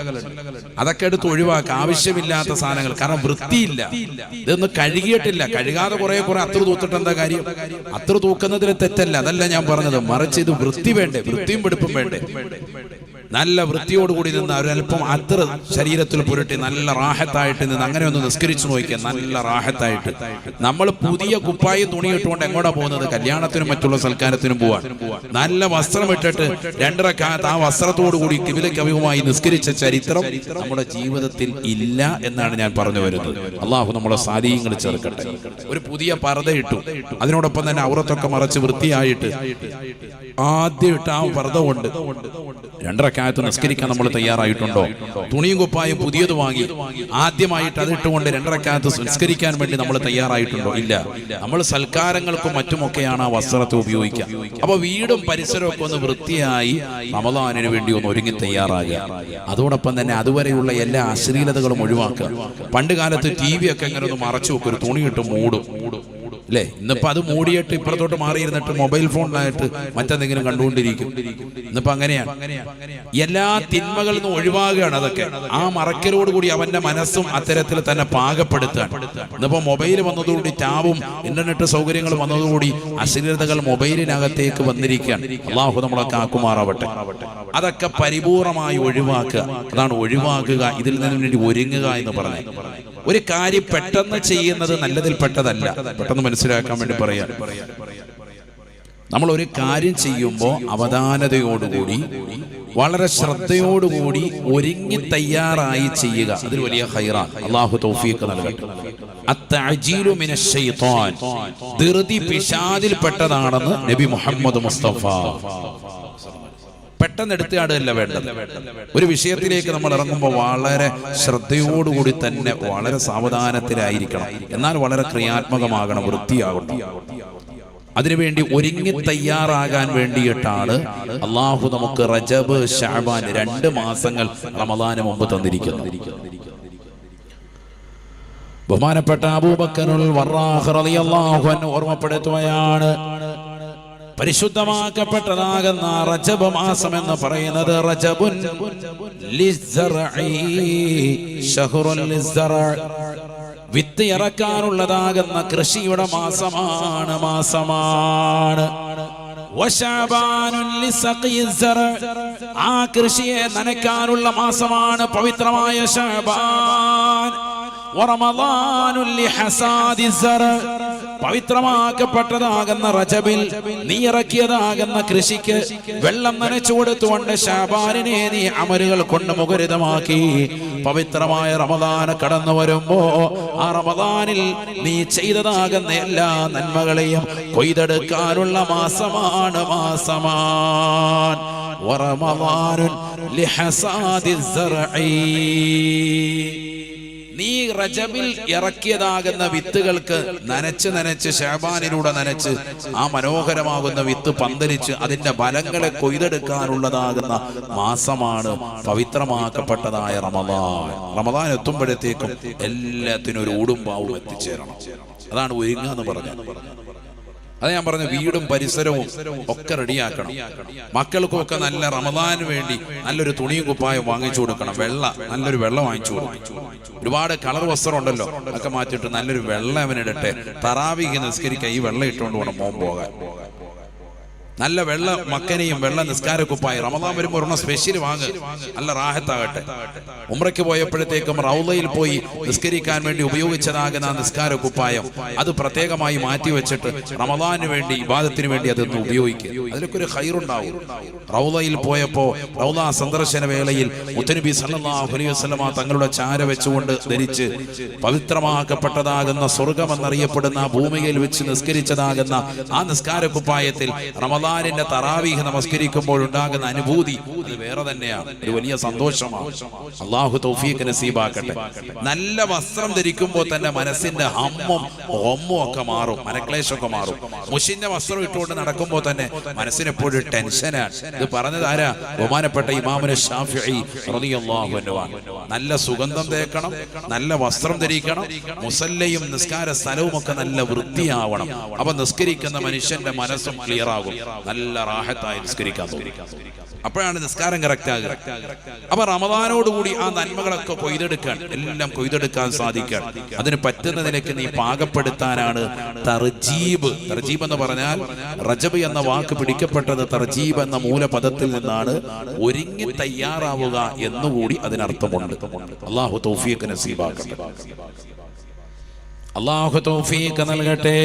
അതൊക്കെ എടുത്ത് ഒഴിവാക്കുക, ആവശ്യമില്ലാത്ത സാധനങ്ങൾ. കാരണം വൃത്തിയില്ല, ഇതൊന്നും കഴുകിയിട്ടില്ല. കഴുകാതെ കുറെ അത്ര തൂത്തിട്ട് എന്താ കാര്യം? അത്ര തൂക്കുന്നതിൽ തെറ്റല്ല, അതല്ല ഞാൻ പറഞ്ഞത്. മറിച്ച് ഇത് വൃത്തി വേണ്ടേ, വൃത്തിയും വെടുപ്പും വേണ്ടേ. നല്ല വൃത്തിയോടുകൂടി നിന്ന് ഒരല്പം അത്ര ശരീരത്തിൽ പുരട്ടി നല്ല റാഹത്തായിട്ട് നിന്ന് അങ്ങനെ ഒന്ന് നിസ്കരിച്ചു നോക്കിയാൽ നല്ല റാഹത്തായിട്ട്. നമ്മൾ പുതിയ കുപ്പായി തുണി ഇട്ടുകൊണ്ട് എങ്ങോട്ടാ പോകുന്നത്? കല്യാണത്തിനും മറ്റുള്ള സൽക്കാരത്തിനും പോവാൻ. നല്ല വസ്ത്രം ഇട്ടിട്ട് 2 റക്അത്ത് ആ വസ്ത്രത്തോടു കൂടി കിബിലയ്ക്ക് അഭിമുഖമായി നിസ്കരിച്ച ചരിത്രം നമ്മുടെ ജീവിതത്തിൽ ഇല്ല എന്നാണ് ഞാൻ പറഞ്ഞു വരുന്നത്. അള്ളാഹു നമ്മളെ സാലിഹ്യങ്ങൾ ചേർക്കട്ടെ. ഒരു പുതിയ പർദ്ദ ഇട്ടു, അതിനോടൊപ്പം തന്നെ ഔറത്തൊക്കെ മറച്ച് വൃത്തിയായിട്ട് ആദ്യം ഇട്ട് ആ പർദ്ദ കൊണ്ട് 2 റക്അത്ത് നിസ്കരിക്കാൻ നമ്മൾ തയ്യാറായിട്ടുണ്ടോ? തുണിയും കുപ്പായും പുതിയത് വാങ്ങി ആദ്യമായിട്ട് അതിട്ടുകൊണ്ട് 2 റക്അത്ത് നിസ്കരിക്കാൻ വേണ്ടി നമ്മൾ തയ്യാറായിട്ടുണ്ടോ? ഇല്ല. നമ്മൾ സൽക്കാരങ്ങൾക്കും മറ്റുമൊക്കെയാണ് ആ വസ്ത്രത്തെ ഉപയോഗിക്കുക. അപ്പൊ വീടും പരിസരവും ഒക്കെ ഒന്ന് വൃത്തിയായി റമദാനിന് വേണ്ടി ഒന്ന് ഒരുങ്ങി തയ്യാറാകുക. അതോടൊപ്പം തന്നെ അതുവരെയുള്ള എല്ലാ അശ്ലീലതകളും ഒഴിവാക്കുക. പണ്ട് കാലത്ത് TV ഒക്കെ ഇങ്ങനെ ഒന്ന് മറച്ചു വെക്കും, ഒരു തുണിയിട്ട് മൂടും അല്ലേ? ഇന്നിപ്പോ അത് മൂടിയിട്ട് ഇപ്പുറത്തോട്ട് മാറിയിരുന്നിട്ട് മൊബൈൽ ഫോണിനായിട്ട് മറ്റെന്തെങ്കിലും കണ്ടുകൊണ്ടിരിക്കും. ഇന്നിപ്പോ അങ്ങനെയാണ്. എല്ലാ തിന്മകളിൽ നിന്നും ഒഴിവാകുകയാണ് അതൊക്കെ. ആ മറക്കലോടുകൂടി അവന്റെ മനസ്സും അത്തരത്തിൽ തന്നെ പാകപ്പെടുത്താൻ. ഇന്നിപ്പോ മൊബൈൽ വന്നതോടുകൂടി ടാബും ഇന്റർനെറ്റ് സൗകര്യങ്ങളും വന്നതോടുകൂടി അശ്ലീലതകൾ മൊബൈലിനകത്തേക്ക് വന്നിരിക്കുകയാണ്. അള്ളാഹു നമ്മളൊക്കെ ആക്കുമാറാവട്ടെ. അതൊക്കെ പരിപൂർണമായി ഒഴിവാക്കുക. അതാണ് ഒഴിവാക്കുക, ഇതിൽ നിന്നും വേണ്ടി ഒരുങ്ങുക എന്ന് പറഞ്ഞു. ഒരു കാര്യം പെട്ടെന്ന് ചെയ്യുന്നത് നല്ലതിൽപ്പെട്ടതല്ല. പെട്ടെന്ന് മനസ്സിലാക്കാൻ വേണ്ടി പറയാം. നമ്മൾ ഒരു കാര്യം ചെയ്യുമ്പോൾ അവധാനതയോടുകൂടി വളരെ ശ്രദ്ധയോടുകൂടി ഒരുങ്ങി തയ്യാറായി ചെയ്യുക. അതൊരു വലിയ ഖൈറാണ്. അല്ലാഹു തൗഫീഖ് നൽകട്ടെ. അത്തഅജീലു മിനശ് ശൈത്താൻ, ധൃതി പിശാചിൽപ്പെട്ടതാണെന്ന് നബി മുഹമ്മദ് മുസ്തഫ. പെട്ടെന്ന് എടുത്തുകാടുകയല്ല വേണ്ടത്. ഒരു വിഷയത്തിലേക്ക് നമ്മൾ ഇറങ്ങുമ്പോൾ വളരെ ശ്രദ്ധയോടുകൂടി തന്നെ വളരെ സാവധാനത്തിലായിരിക്കണം. എന്നാൽ വളരെ ക്രിയാത്മകമാകണം, വൃത്തിയാകണം. അതിനുവേണ്ടി ഒരുങ്ങി തയ്യാറാകാൻ വേണ്ടിയിട്ടാണ് അള്ളാഹു നമുക്ക് റജബ്, ശഅബാൻ 2 മാസങ്ങൾ റമദാന് മുമ്പ് തന്നിരിക്കുന്നത്. ബഹുമാനപ്പെട്ട അബൂബക്കറുൽ വറാഖ് റളിയല്ലാഹു അൻഹു ഓർമ്മപ്പെടുത്തുകയാണ്, പരിശുദ്ധമാക്കപ്പെട്ടതാകുന്ന റജബ് മാസം എന്ന് പറയുന്നത് റജബുൻ ലിസ്സറഇ ശഹ്റുൻ ലിസ്സറ, വിത്ത് ഇറക്കാനുള്ളതാകുന്ന കൃഷിയുടെ മാസമാണ്. വശഅബാനുൻ ലിസഖിസ്സറ, ആ കൃഷിയെ നനയ്ക്കാനുള്ള മാസമാണ് പവിത്രമായ ശഅബാൻ. വറമദാനുൻ ലിഹസാദിസ്സറ, പവിത്രമാക്കപ്പെട്ടതാകുന്ന റജബിൽ നീ ഇറക്കിയതാകുന്ന കൃഷിക്ക് വെള്ളം നനച്ചു കൊടുത്തുകൊണ്ട് ശഅബാനിനെ നീ അമലുകൾ കൊണ്ട് മുഖരിതമാക്കി പവിത്രമായ റമദാൻ കടന്നു വരുമ്പോ ആ റമദാനിൽ നീ ചെയ്തതാകുന്ന എല്ലാ നന്മകളെയും കൊയ്തെടുക്കാനുള്ള മാസമാണ്. വറമദാനുൻ ലിഹസാദിസ്സറഇ, നീ റജബിൽ ഇറക്കിയതാകുന്ന വിത്തുകൾക്ക് നനച്ച് ശഅബാനിലൂടെ നനച്ച് ആ മനോഹരമാകുന്ന വിത്ത് പന്തലിച്ച് അതിന്റെ ഫലങ്ങളെ കൊയ്തെടുക്കാനുള്ളതാകുന്ന മാസമാണ് പവിത്രമാക്കപ്പെട്ടതായ റമദാൻ. റമദാൻ എത്തുമ്പോഴത്തേക്കും എല്ലാത്തിനും ഒരു ഊടുംപാവും എത്തിച്ചേരണം. അതാണ് ഒരുങ്ങുക എന്ന് പറഞ്ഞത്. അത് ഞാൻ പറഞ്ഞു, വീടും പരിസരവും ഒക്കെ റെഡിയാക്കണം. മക്കൾക്കൊക്കെ നല്ല റമദാന് വേണ്ടി നല്ലൊരു തുണിയും കുപ്പായം വാങ്ങിച്ചു കൊടുക്കണം. നല്ലൊരു വെള്ളം വാങ്ങിച്ചു കൊടുക്കണം. ഒരുപാട് കളർ വസ്ത്രം ഉണ്ടല്ലോ, ഒക്കെ മാറ്റിയിട്ട് നല്ലൊരു വെള്ളം അവനിടട്ടെ. തറാവീഹ് നിസ്കരിക്കാൻ ഈ വെള്ളം ഇട്ടുകൊണ്ട് വേണം മോൻ പോകാൻ. നല്ല വെള്ള മക്കനെയും വെള്ള നിസ്കാര കുപ്പായി റമദാൻ വരുമ്പോൾ ഒരെണ്ണം സ്പെഷ്യൽ വാങ്ങ്, നല്ല റാഹത്താകട്ടെ. ഉംറയ്ക്ക് പോയപ്പോഴത്തേക്കും റൗളയിൽ പോയി നിസ്കരിക്കാൻ വേണ്ടി ഉപയോഗിച്ചതാകുന്ന നിസ്കാര കുപ്പായം അത് പ്രത്യേകമായി മാറ്റി വെച്ചിട്ട് റമദാനിന് വേണ്ടി ഇബാദത്തിന് വേണ്ടി അതൊന്ന് ഉപയോഗിക്കുക. അതിലൊക്കെ ഒരു ഖൈറുണ്ടാവും. റൗളയിൽ പോയപ്പോ റൗള സന്ദർശന വേളയിൽ മുത്തനബി സല്ലല്ലാഹു അലൈഹി വസല്ലമ തങ്ങളുടെ ചാര വെച്ചുകൊണ്ട് ധരിച്ച് പവിത്രമാക്കപ്പെട്ടതാകുന്ന സ്വർഗം എന്നറിയപ്പെടുന്ന ഭൂമിയിൽ വെച്ച് നിസ്കരിച്ചതാകുന്ന ആ നിസ്കാര കുപ്പായത്തിൽ റമദാനിന്റെ തറാവീഹ് നമസ്കരിക്കുമ്പോൾ ഉണ്ടാകുന്ന അനുഭൂതി അത് വേറെ തന്നെയാണ്. ഒരു വലിയ സന്തോഷമാണ്. അല്ലാഹു തൗഫീഖ് നസീബാക്കട്ടെ. നല്ല വസ്ത്രം ധരിക്കുമ്പോൾ തന്നെ മനസ്സിന്റെ ഹമ്മും ഹൊമ്മും ഒക്കെ മാറും, മനക്ലേശമൊക്കെ മാറും. മുഷിഞ്ഞ വസ്ത്രം ഇട്ടുകൊണ്ട് നടക്കുമ്പോൾ തന്നെ മനസ്സിനെപ്പോഴും ടെൻഷനാണ്. ഇത് പറഞ്ഞത് ആരാ? ബഹുമാനപ്പെട്ട ഇമാമുന ശാഫിഈ റളിയല്ലാഹു അൻഹു. നല്ല സുഗന്ധം തേക്കണം, നല്ല വസ്ത്രം ധരിക്കണം, മുസല്ലയും നിസ്കാര സ്ഥലവും ഒക്കെ നല്ല വൃത്തിയാവണം. അപ്പൊ നിസ്കരിക്കുന്ന മനുഷ്യന്റെ മനസ്സും ക്ലിയർ ആകും, നല്ല റാഹത്തായി നിസ്കരിക്കാൻ തോന്നും. അപ്പോഴാണ് നിസ്കാരം കറക്റ്റ് ആകുക. അപ്പൊ റമദാനോടുകൂടി ആ നന്മകളൊക്കെ കൊയ്തെടുക്കാൻ, എല്ലാം കൊയ്തെടുക്കാൻ സാധിക്കാൻ, അതിന് പറ്റുന്ന നിലയ്ക്ക് നീ പാകപ്പെടുത്താനാണ് തർജീബ്. തർജീബ് എന്ന് പറഞ്ഞാൽ റജബ് എന്ന വാക്ക് പിടിക്കപ്പെട്ടത് തർജീബ് എന്ന മൂലപദത്തിൽ നിന്നാണ്. ഒരുങ്ങി തയ്യാറാവുക എന്നുകൂടി അതിനർത്ഥമുണ്ട്. അല്ലാഹു തൗഫീഖ് നസീബാക്കട്ടെ. അല്ലാഹു തൗഫീഖ് നൽകട്ടെ.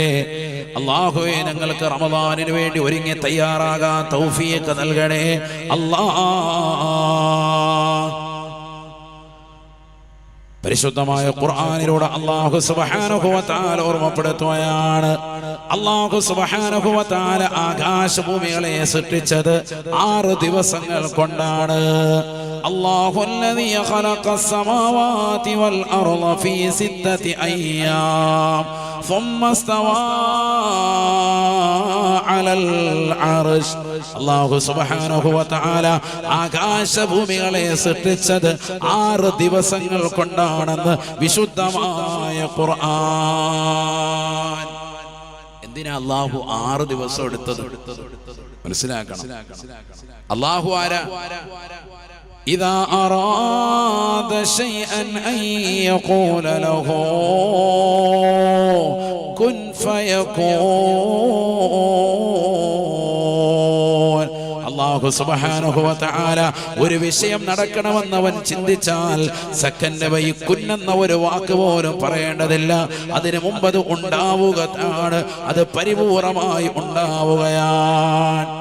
അല്ലാഹുവേ, ഞങ്ങൾക്ക് റമദാനിന് വേണ്ടി ഒരുങ്ങി തയ്യാറാകാൻ തൗഫീഖ് നൽകണേ അല്ലാഹ്. പരിശുദ്ധമായ ഖുർആനിലൂടെ അല്ലാഹു സുബ്ഹാനഹു വ തആല ഓർമ്മപ്പെടുത്തുകയാണ്. അല്ലാഹു സുബ്ഹാനഹു വ തആല ആകാശഭൂമികളെ സൃഷ്ടിച്ചത് 6 ദിവസങ്ങൾ കൊണ്ടാണ്. അല്ലാഹു അല്ലദീ ഖലഖസ് സമാവാതി വൽ അർള ഫീ 6 അയ്യാം ثم استوى على العرش. അല്ലാഹു സുബ്ഹാനഹു വ തആല ആകാശഭൂമികളെ സൃഷ്ടിച്ചത് 6 ദിവസങ്ങൾ കൊണ്ടാണെന്ന് വിശുദ്ധമായ ഖുർആൻ. എന്തിനാ അല്ലാഹു 6 ദിവസം എടുത്തത്? മനസ്സിലാക്കണം. അല്ലാഹു ആരാ? إذا أراد شيئا أن يقول له كن فيكون. അല്ലാഹു സുബ്ഹാനഹു വ തആല ഒരു വിഷയം നടക്കണമെന്ന് അവൻ ചിന്തിച്ചാൽ സെക്കൻഡ് വൈ കുന്നെന്ന ഒരു വാക്ക് പോലും പറയേണ്ടതില്ല. അതിനു മുമ്പ് അത് ഉണ്ടാവുകയാണ്, അത് പരിപൂർണമായി ഉണ്ടാവുകയാണ്.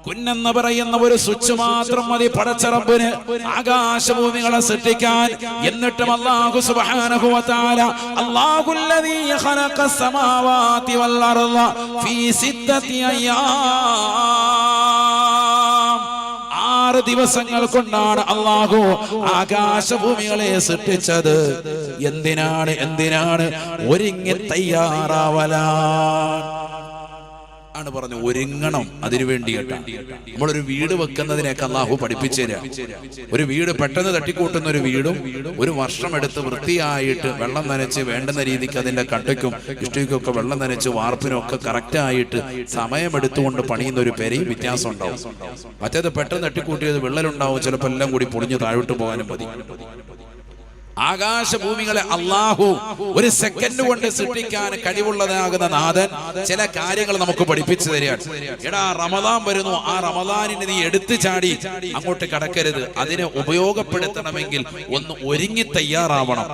കുന്നെന്ന് പറയുന്ന ഒരു സ്വിച്ച് മാത്രം മതി പടച്ചറബ്ബിന് ആകാശഭൂമികളെ സൃഷ്ടിക്കാൻ. എന്നിട്ടും അല്ലാഹു സുബ്ഹാനഹു വ തആല അല്ലാഹുല്ലദീ ഖലഖസ് സമാവാതി വൽ അർള ഫീ 6 അയ്യാം 6 ദിവസങ്ങൾ കൊണ്ടാണ് അല്ലാഹു ആകാശഭൂമികളെ സൃഷ്ടിച്ചത്. എന്തിനാണ്? ഒരുങ്ങി തയ്യാറാവലാണ് ആണ് പറഞ്ഞു. ഒരുങ്ങണം. അതിനു വേണ്ടിയിട്ടാണ് നമ്മളൊരു വീട് വെക്കുന്നതിനൊക്കെ അല്ലാഹു പഠിപ്പിച്ചു തരാം. ഒരു വീട് പെട്ടെന്ന് തട്ടിക്കൂട്ടുന്ന ഒരു വീടും 1 വർഷം എടുത്ത് വൃത്തിയായിട്ട് വെള്ളം നനച്ച് വേണ്ടുന്ന രീതിക്ക് അതിന്റെ കട്ടയ്ക്കും ഇഷ്ടിക്കൊക്കെ വെള്ളം നനച്ച് വാർപ്പിനും ഒക്കെ കറക്റ്റ് ആയിട്ട് സമയമെടുത്തുകൊണ്ട് പണിയുന്ന ഒരു പെരയും വ്യത്യാസം ഉണ്ടാവും. മറ്റേത് പെട്ടെന്ന് തട്ടിക്കൂട്ടിയത് വിള്ളലുണ്ടാവും, ചിലപ്പോൾ എല്ലാം കൂടി പൊളിഞ്ഞ് താഴോട്ട് പോകാനും മതി. ആകാശഭൂമികളെ അല്ലാഹു ഒരു സെക്കൻഡ് കൊണ്ട് സൃഷ്ടിക്കാൻ കഴിവുള്ളതാകുന്ന നാഥൻ ചില കാര്യങ്ങൾ നമുക്ക് പഠിപ്പിച്ചു തരികയാണ്. എടാ, റമദാൻ വരുന്നു, ആ റമദാനിനെ നീ എടുത്തു ചാടി അങ്ങോട്ട് കടക്കരുത്. അതിനെ ഉപയോഗപ്പെടുത്തണമെങ്കിൽ ഒന്ന് ഒരുങ്ങി തയ്യാറാവണം.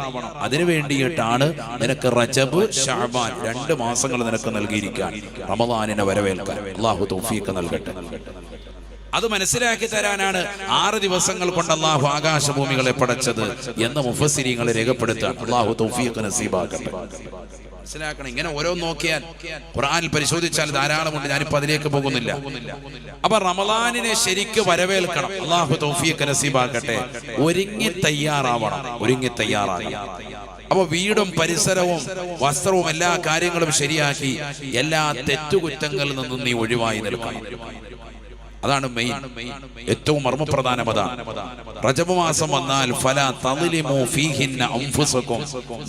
അതിനു വേണ്ടിയിട്ടാണ് നിനക്ക് റജബ് ശഅബാൻ 2 മാസങ്ങൾ നിനക്ക് നൽകിയിരിക്കാൻ, റമദാനിനെ വരവേൽക്കാൻ. അല്ലാഹു തൗഫീഖ് നൽകട്ടെ. അത് മനസ്സിലാക്കി തരാനാണ് 6 ദിവസങ്ങൾ കൊണ്ട് അല്ലാഹു ആകാശഭൂമികളെ പടച്ചത് എന്ന് മുഫസ്സിരീങ്ങൾ രേഖപ്പെടുത്താൻ. അല്ലാഹു തൗഫീഖ് നസീബാക്കട്ടെ. മനസ്സിലാക്കണം. ഇങ്ങനെ ഓരോന്ന് നോക്കിയാൽ ഖുർആനിൽ പരിശോധിച്ചാൽ ധാരാളമുണ്ട്. ഞാനിപ്പോ അതിലേക്ക് പോകുന്നില്ല. അപ്പൊ റമദാനിനെ ശരിക്ക് വരവേൽക്കണം. അല്ലാഹു തൗഫീഖ് നസീബാക്കട്ടെ. ഒരുങ്ങി തയ്യാറാവണം. അപ്പൊ വീടും പരിസരവും വസ്ത്രവും എല്ലാ കാര്യങ്ങളും ശരിയാക്കി എല്ലാ തെറ്റുകുറ്റങ്ങളിൽ നിന്നും നീ ഒഴിവായി നിൽക്കണം. അതാണ് മെയിൻ, ഏറ്റവും മർമ്മപ്രധാനം അതാണ്. റജബ് മാസം വന്നാൽ ഫലാ തളിമു ഫീഹിന്ന അൻഫുസകും,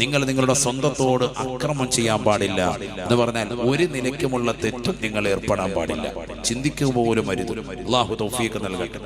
നിങ്ങൾ നിങ്ങളുടെ സ്വന്തത്തോട് അക്രമം ചെയ്യാൻ പാടില്ല എന്ന് പറഞ്ഞാൽ ഒരു നിലയ്ക്കുമുള്ള തെറ്റും നിങ്ങൾ ഏർപ്പെടാൻ പാടില്ല. ചിന്തിക്കുക പോലും അരുത്. അല്ലാഹു തൗഫീഖ് നൽകട്ടെ.